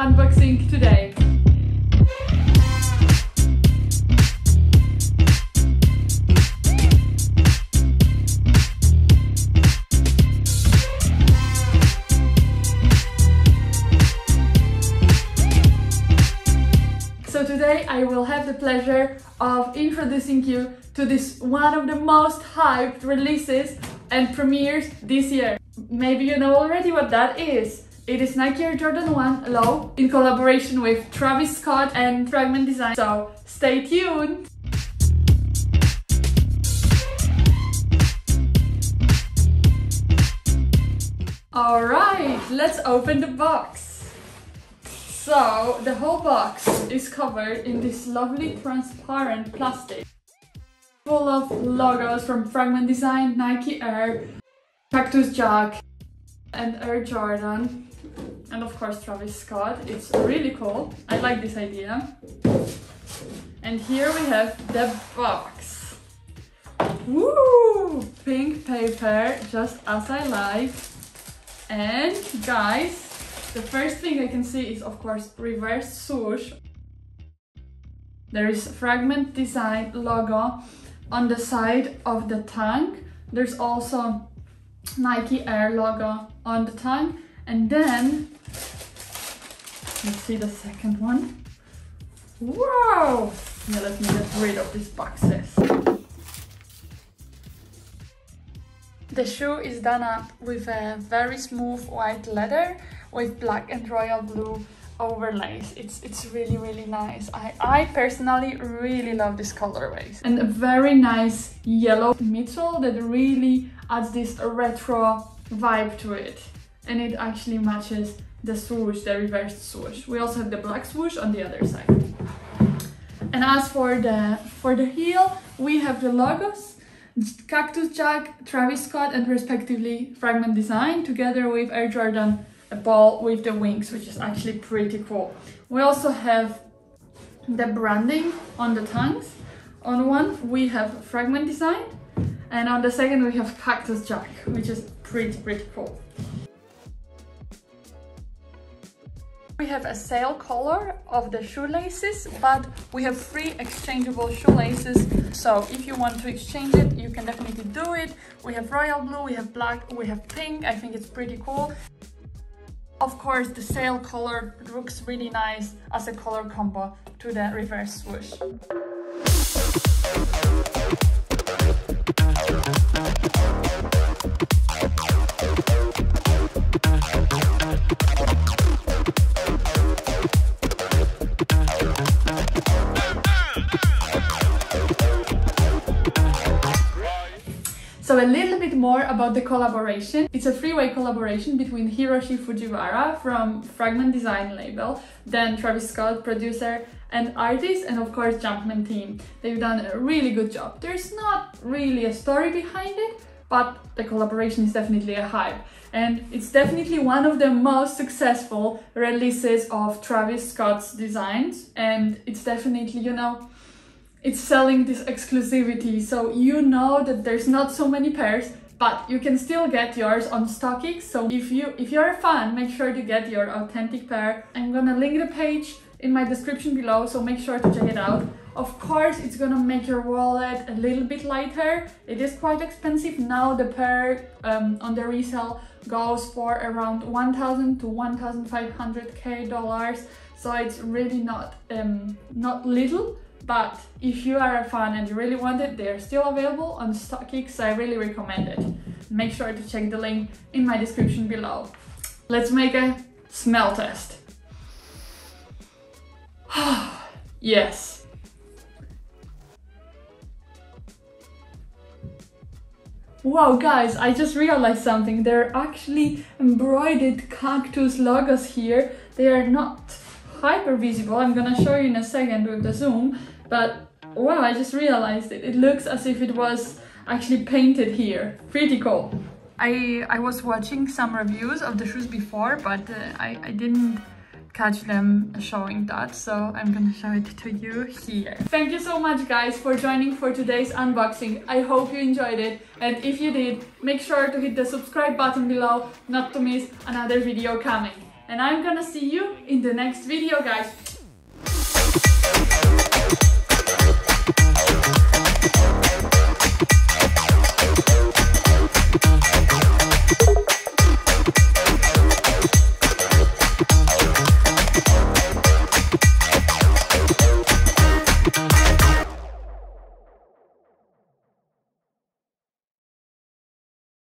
unboxing today. So today I will have the pleasure of introducing you to this one of the most hyped releases and premieres this year. Maybe you know already what that is. It is Nike Air Jordan 1 Low in collaboration with Travis Scott and Fragment Designs. So stay tuned! Alright, let's open the box. So the whole box is covered in this lovely transparent plastic full of logos from Fragment Design, Nike Air, Cactus Jack and Air Jordan, and of course Travis Scott. It's really cool. I like this idea. And here we have the box. Woo! Pink paper, just as I like. And guys, the first thing I can see is of course reverse swoosh. There is Fragment Design logo on the side of the tank. There's also Nike Air logo on the tank. And then, let's see the second one. Wow! Yeah, let me get rid of these boxes. The shoe is done up with a very smooth white leather with black and royal blue overlays. It's really, really nice. I personally really love this colorways. And a very nice yellow midsole that really adds this retro vibe to it. And it actually matches the swoosh, the reversed swoosh. We also have the black swoosh on the other side. And as for the heel, we have the logos. Cactus Jack, Travis Scott and respectively Fragment Design, together with Air Jordan, a ball with the wings, which is actually pretty cool. We also have the branding on the tanks. On one we have Fragment Design, and on the second we have Cactus Jack, which is pretty cool. We have a sale color of the shoelaces, but we have 3 exchangeable shoelaces. So if you want to exchange it, you can definitely do it. We have royal blue, we have black, we have pink. I think it's pretty cool. Of course, the sale color looks really nice as a color combo to the reverse swoosh. So a little bit more about the collaboration. It's a three-way collaboration between Hiroshi Fujiwara from Fragment Design label, then Travis Scott, producer and artist, and of course JUMPMAN team. They've done a really good job. There's not really a story behind it, but the collaboration is definitely a hype. And it's definitely one of the most successful releases of Travis Scott's designs. And it's definitely, you know, it's selling this exclusivity, so you know that there's not so many pairs, but you can still get yours on StockX. So if you're a fan, make sure to get your authentic pair. I'm gonna link the page in my description below, so make sure to check it out. Of course, it's gonna make your wallet a little bit lighter. It is quite expensive now. The pair on the resale goes for around $1,000 to $1,500 dollars. So it's really not little. But if you are a fan and you really want it, they are still available on StockX, so I really recommend it. Make sure to check the link in my description below. Let's make a smell test. Yes. Wow guys, I just realized something. There are actually embroidered cactus logos here. They are not hyper visible. I'm gonna show you in a second with the zoom. But wow, I just realized it. It looks as if it was actually painted here. Pretty cool. I was watching some reviews of the shoes before, but I didn't catch them showing that, so I'm gonna show it to you here. Thank you so much guys for joining for today's unboxing. I hope you enjoyed it, and if you did, make sure to hit the subscribe button below not to miss another video coming. and I'm gonna see you in the next video, guys.